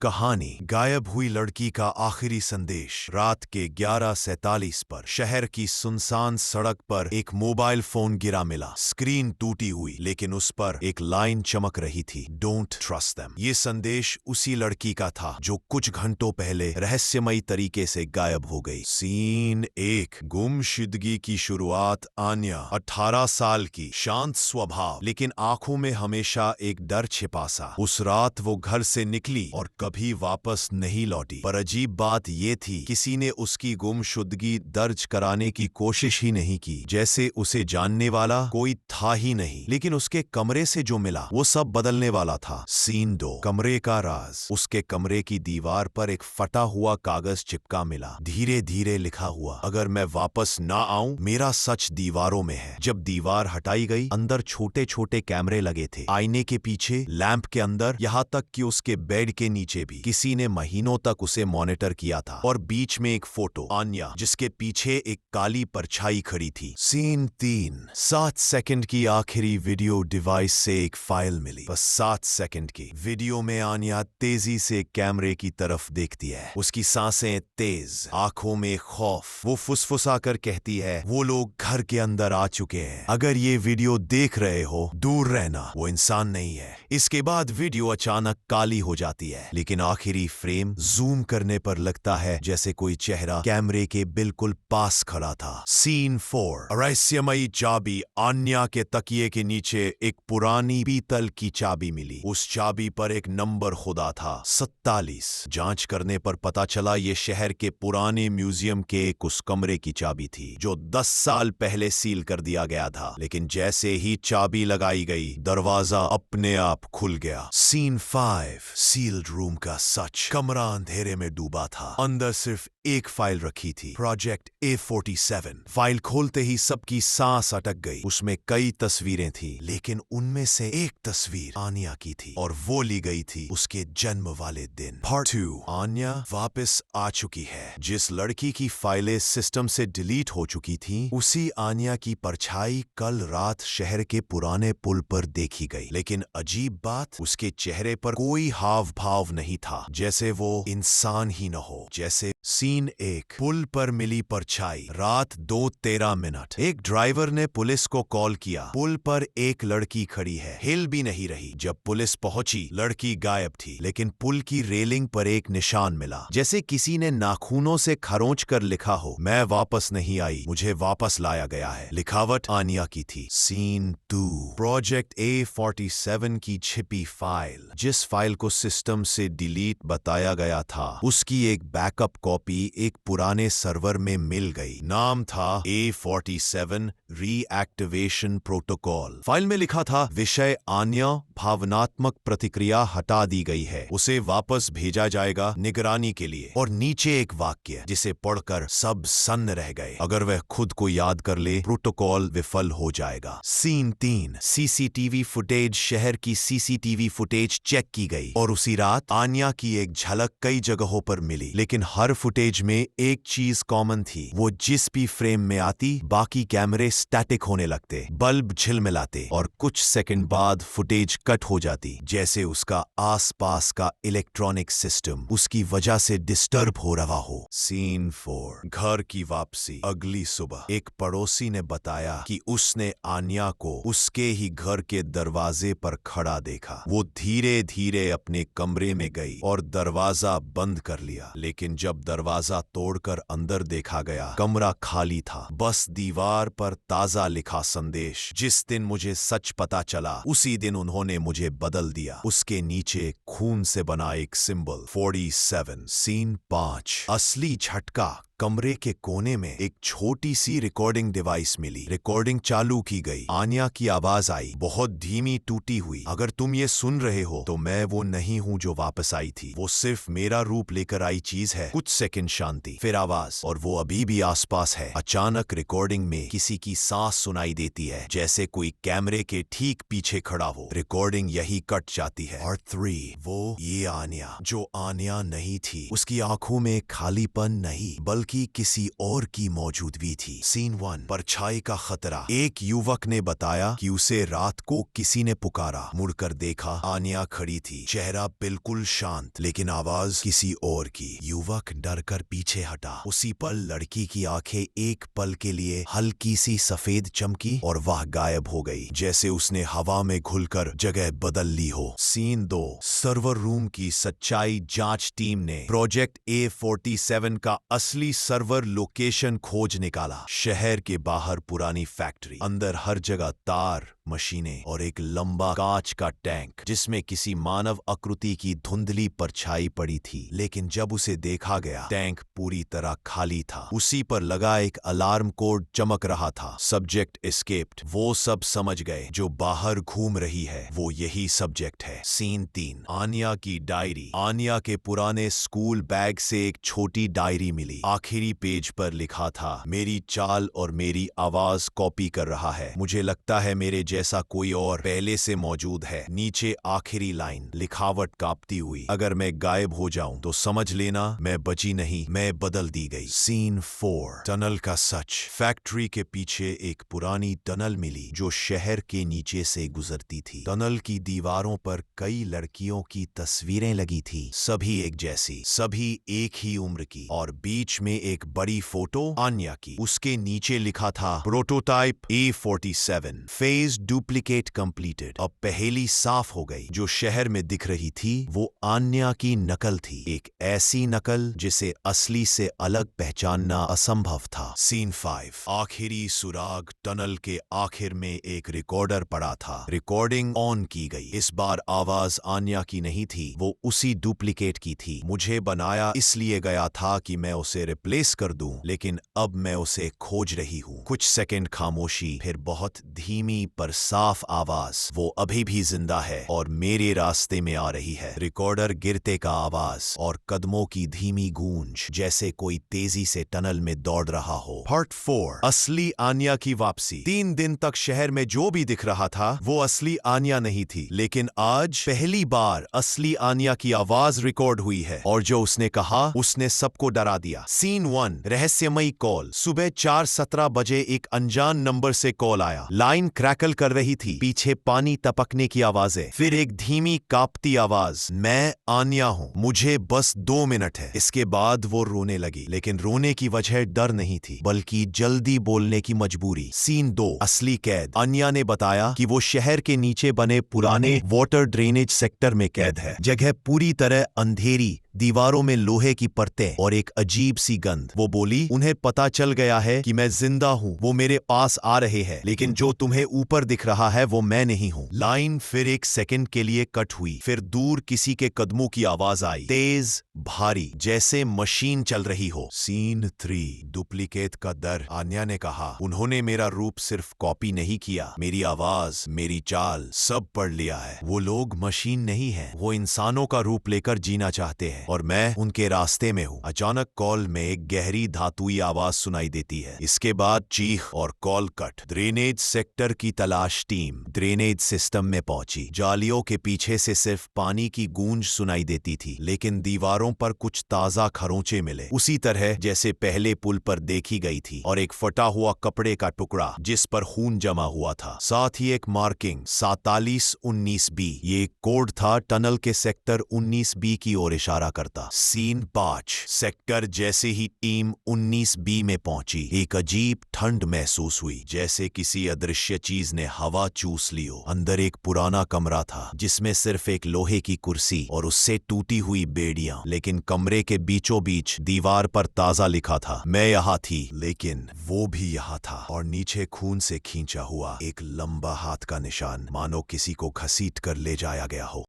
कहानी गायब हुई लड़की का आखिरी संदेश। रात के 11:47 पर शहर की सुनसान सड़क पर एक मोबाइल फोन गिरा मिला। स्क्रीन टूटी हुई, लेकिन उस पर एक लाइन चमक रही थी, डोंट ट्रस्ट देम। ये संदेश उसी लड़की का था जो कुछ घंटों पहले रहस्यमयी तरीके से गायब हो गई। सीन 1। गुमशुदगी की शुरुआत। आन्या 18 साल की, शांत स्वभाव, लेकिन आंखों में हमेशा एक डर छिपा सा। उस रात वो घर से निकली और कभी वापस नहीं लौटी। पर अजीब बात ये थी, किसी ने उसकी गुमशुदगी दर्ज कराने की कोशिश ही नहीं की, जैसे उसे जानने वाला कोई था ही नहीं। लेकिन उसके कमरे से जो मिला वो सब बदलने वाला था। सीन 2। कमरे का राज। उसके कमरे की दीवार पर एक फटा हुआ कागज चिपका मिला, धीरे धीरे लिखा हुआ, अगर मैं वापस ना आऊं, मेरा सच दीवारों में है। जब दीवार हटाई गई, अंदर छोटे छोटे कैमरे लगे थे, आईने के पीछे, लैंप के अंदर, यहाँ तक कि उसके बेड के नीचे भी। किसी ने महीनों तक उसे मॉनिटर किया था। और बीच में एक फोटो, आन्या, जिसके पीछे एक काली परछाई खड़ी थी। सीन 3। 7 सेकंड की आखिरी वीडियो डिवाइस से एक फाइल मिली, बस 7 सेकंड की। वीडियो में आन्या तेजी से कैमरे की तरफ देखती है, उसकी सांसें तेज, आंखों में खौफ। वो फुसफुसा कर कहती है, वो लोग घर के अंदर आ चुके हैं, अगर ये वीडियो देख रहे हो, दूर रहना, वो इंसान नहीं है। इसके बाद वीडियो अचानक काली हो जाती है, लेकिन आखिरी फ्रेम जूम करने पर लगता है जैसे कोई चेहरा कैमरे के बिल्कुल पास खड़ा था। सीन 4। रहस्यमयी चाबी। आन्या के तकिए के नीचे एक पुरानी पीतल की चाबी मिली। उस चाबी पर एक नंबर खुदा था, 47। जांच करने पर पता चला ये शहर के पुराने म्यूजियम के एक उस कमरे की चाबी थी, जो 10 साल पहले सील कर दिया गया था। लेकिन जैसे ही चाबी लगाई गई, दरवाजा अपने आप खुल गया। सीन 5। सील्ड रूम का सच। कमरा अंधेरे में डूबा था, अंदर सिर्फ एक फाइल रखी थी, प्रोजेक्ट A47। फाइल खोलते ही सबकी सांस अटक गई। उसमें कई तस्वीरें थी, लेकिन उनमें से एक तस्वीर आन्या की थी, और वो ली गई थी उसके जन्म वाले दिन। पार्ट 2। आन्या वापस आ चुकी है। जिस लड़की की फाइलें सिस्टम से डिलीट हो चुकी थी, उसी आन्या की परछाई कल रात शहर के पुराने पुल पर देखी गई। लेकिन अजीब बात, उसके चेहरे पर कोई हाव भाव नहीं था, जैसे वो इंसान ही न हो। जैसे सीन 1। पुल पर मिली परछाई। रात 2:13। एक ड्राइवर ने पुलिस को कॉल किया, पुल पर एक लड़की खड़ी है, हिल भी नहीं रही। जब पुलिस पहुंची, लड़की गायब थी, लेकिन पुल की रेलिंग पर एक निशान मिला, जैसे किसी ने नाखूनों से खरोंच कर लिखा हो, मैं वापस नहीं आई, मुझे वापस लाया गया है। लिखावट आन्या की थी। सीन 2। प्रोजेक्ट A47 की छिपी फाइल। जिस फाइल को सिस्टम से डिलीट बताया गया था, उसकी एक बैकअप कॉपी एक पुराने सर्वर में मिल गई। नाम था A47 रीएक्टिवेशन प्रोटोकॉल। फाइल में लिखा था, विषय आन्या, भावनात्मक प्रतिक्रिया हटा दी गई है, उसे वापस भेजा जाएगा निगरानी के लिए। और नीचे एक वाक्य, जिसे पढ़कर सब सन्न रह गए, अगर वह खुद को याद कर ले, प्रोटोकॉल विफल हो जाएगा। सीन 3। CCTV footage. शहर की सीसीटीवी फुटेज चेक की गई, और उसी रात आन्या की एक झलक कई जगहों पर मिली। लेकिन हर फुटेज में एक चीज कॉमन थी, वो जिस भी फ्रेम में आती, बाकी कैमरे स्टैटिक होने लगते, बल्ब झिलमिलाते, और कुछ सेकंड बाद फुटेज कट हो जाती, जैसे उसका आसपास का इलेक्ट्रॉनिक सिस्टम उसकी वजह से डिस्टर्ब हो रहा हो। सीन 4। घर की वापसी। अगली सुबह एक पड़ोसी ने बताया कि उसने आन्या को उसके ही घर के दरवाजे पर खड़ा देखा। वो धीरे धीरे अपने कमरे में गई और दरवाजा बंद कर लिया। लेकिन जब दरवाजा तोड़कर अंदर देखा गया, कमरा खाली था, बस दीवार पर ताजा लिखा संदेश, जिस दिन मुझे सच पता चला, उसी दिन उन्होंने मुझे बदल दिया। उसके नीचे खून से बना एक सिंबल, 47। सीन 5। असली झटका। कमरे के कोने में एक छोटी सी रिकॉर्डिंग डिवाइस मिली। रिकॉर्डिंग चालू की गई। आन्या की आवाज आई, बहुत धीमी, टूटी हुई, अगर तुम ये सुन रहे हो, तो मैं वो नहीं हूँ जो वापस आई थी, वो सिर्फ मेरा रूप लेकर आई चीज है। कुछ सेकंड शांति, फिर आवाज, और वो अभी भी आसपास है। अचानक रिकॉर्डिंग में किसी की सांस सुनाई देती है, जैसे कोई कैमरे के ठीक पीछे खड़ा हो। रिकॉर्डिंग यही कट जाती है। और 3। वो ये आन्या, जो आन्या नहीं थी, उसकी आंखों में खालीपन नहीं, बल्कि हालांकि किसी और की मौजूदगी थी। सीन 1, परछाई का खतरा। एक युवक ने बताया कि उसे रात को किसी ने पुकारा। मुड़कर देखा, आन्या खड़ी थी, चेहरा बिल्कुल शांत, लेकिन आवाज किसी और की। युवक डरकर पीछे हटा। उसी पल लड़की की आंखें एक पल के लिए हल्की सी सफेद चमकी और वह गायब हो गई, जैसे उसने हवा में घुलकर जगह बदल ली हो। सीन 2, सर्वर रूम की सच्चाई जांच टीम ने प्रोजेक्ट A47 का असली सर्वर लोकेशन खोज निकाला। शहर के बाहर पुरानी फैक्ट्री, अंदर हर जगह तार, मशीनें और एक लंबा कांच का टैंक जिसमें किसी मानव आकृति की धुंधली परछाई पड़ी थी। लेकिन जब उसे देखा गया, टैंक पूरी तरह खाली था। उसी पर लगा एक अलार्म कोड चमक रहा था, सब्जेक्ट एस्केप्ड। वो सब समझ गए, जो बाहर घूम रही है वो यही सब्जेक्ट है। सीन 3, आन्या की डायरी। आन्या के पुराने स्कूल बैग से एक छोटी डायरी मिली। आखिरी पेज पर लिखा था, मेरी चाल और मेरी आवाज कॉपी कर रहा है। मुझे लगता है मेरे जैसा कोई और पहले से मौजूद है। नीचे आखिरी लाइन, लिखावट कांपती हुई, अगर मैं गायब हो जाऊं तो समझ लेना मैं बची नहीं, मैं बदल दी गई। सीन 4, टनल का सच। फैक्ट्री के पीछे एक पुरानी टनल मिली जो शहर के नीचे से गुजरती थी। टनल की दीवारों पर कई लड़कियों की तस्वीरें लगी थी, सभी एक जैसी, सभी एक ही उम्र की, और बीच में एक बड़ी फोटो आन्या की। उसके नीचे लिखा था, prototype A47 phase duplicate completed. अब पहेली साफ हो गई, जो शहर में दिख रही थी वो आन्या की नकल थी, एक ऐसी नकल जिसे असली से अलग पहचानना असंभव था। सीन 5, आखिरी सुराग। टनल के आखिर में एक रिकॉर्डर पड़ा था। रिकॉर्डिंग ऑन की गई। इस बार आवाज आन्या की नहीं थी, वो उसी डुप्लीकेट की थी। मुझे बनाया इसलिए गया था कि मैं उसे रिप्लेस कर दूं, लेकिन अब मैं उसे खोज रही हूं। कुछ सेकंड खामोशी, फिर बहुत धीमी पर साफ आवाज, वो अभी भी जिंदा है और मेरे रास्ते में आ रही है। रिकॉर्डर गिरते का आवाज और कदमों की धीमी गूंज, जैसे कोई तेजी से टनल में दौड़ रहा हो। पार्ट 4, असली आन्या की वापसी। 3 दिन तक शहर में जो भी दिख रहा था वो असली आन्या नहीं थी, लेकिन आज पहली बार असली आन्या की आवाज रिकॉर्ड हुई है, और जो उसने कहा उसने सबको डरा दिया। सीन 1, रहस्यमयी कॉल। सुबह 4:17 बजे एक अनजान नंबर से कॉल आया। लाइन क्रैकल कर रही थी, पीछे पानी टपकने की आवाजें, फिर एक धीमी कांपती आवाज, मैं आन्या हूं, मुझे बस 2 मिनट है। इसके बाद वो रोने लगी, लेकिन रोने की वजह डर नहीं थी, बल्कि जल्दी बोलने की मजबूरी। सीन 2, असली कैद। आन्या ने बताया कि वो शहर के नीचे बने पुराने वाटर ड्रेनेज सेक्टर में कैद है। जगह पूरी तरह अंधेरी, दीवारों में लोहे की परतें और एक अजीब सी गंध। वो बोली, उन्हें पता चल गया है कि मैं जिंदा हूँ, वो मेरे पास आ रहे हैं, लेकिन जो तुम्हें ऊपर दिख रहा है वो मैं नहीं हूँ। लाइन फिर एक सेकंड के लिए कट हुई, फिर दूर किसी के कदमों की आवाज आई, तेज, भारी, जैसे मशीन चल रही हो। सीन 3, डुप्लीकेट का डर। आन्या ने कहा, उन्होंने मेरा रूप सिर्फ कॉपी नहीं किया, मेरी आवाज, मेरी चाल, सब पढ़ लिया है। वो लोग मशीन नहीं है, वो इंसानों का रूप लेकर जीना चाहते हैं, और मैं उनके रास्ते में हूँ। अचानक कॉल में एक गहरी धातुई आवाज सुनाई देती है। इसके बाद चीख और कॉल कट। ड्रेनेज सेक्टर की तलाश टीम ड्रेनेज सिस्टम में पहुंची। जालियों के पीछे से सिर्फ पानी की गूंज सुनाई देती थी, लेकिन दीवारों पर कुछ ताजा खरोंचे मिले, उसी तरह जैसे पहले पुल पर देखी गई थी, और एक फटा हुआ कपड़े का टुकड़ा जिस पर खून जमा हुआ था। साथ ही एक मार्किंग 4719B। ये कोड था टनल के सेक्टर 19B की ओर इशारा करता। Scene 5, sector. जैसे ही टीम 19B में पहुंची, एक अजीब ठंड महसूस हुई, जैसे किसी अदृश्य चीज ने हवा चूस ली हो। अंदर एक पुराना कमरा था जिसमें सिर्फ एक लोहे की कुर्सी और उससे टूटी हुई बेड़ियां, लेकिन कमरे के बीचों बीच दीवार पर ताजा लिखा था, मैं यहाँ थी, लेकिन वो भी यहाँ था, और नीचे खून से खींचा हुआ एक लंबा हाथ का निशान, मानो किसी को घसीट कर ले जाया गया हो।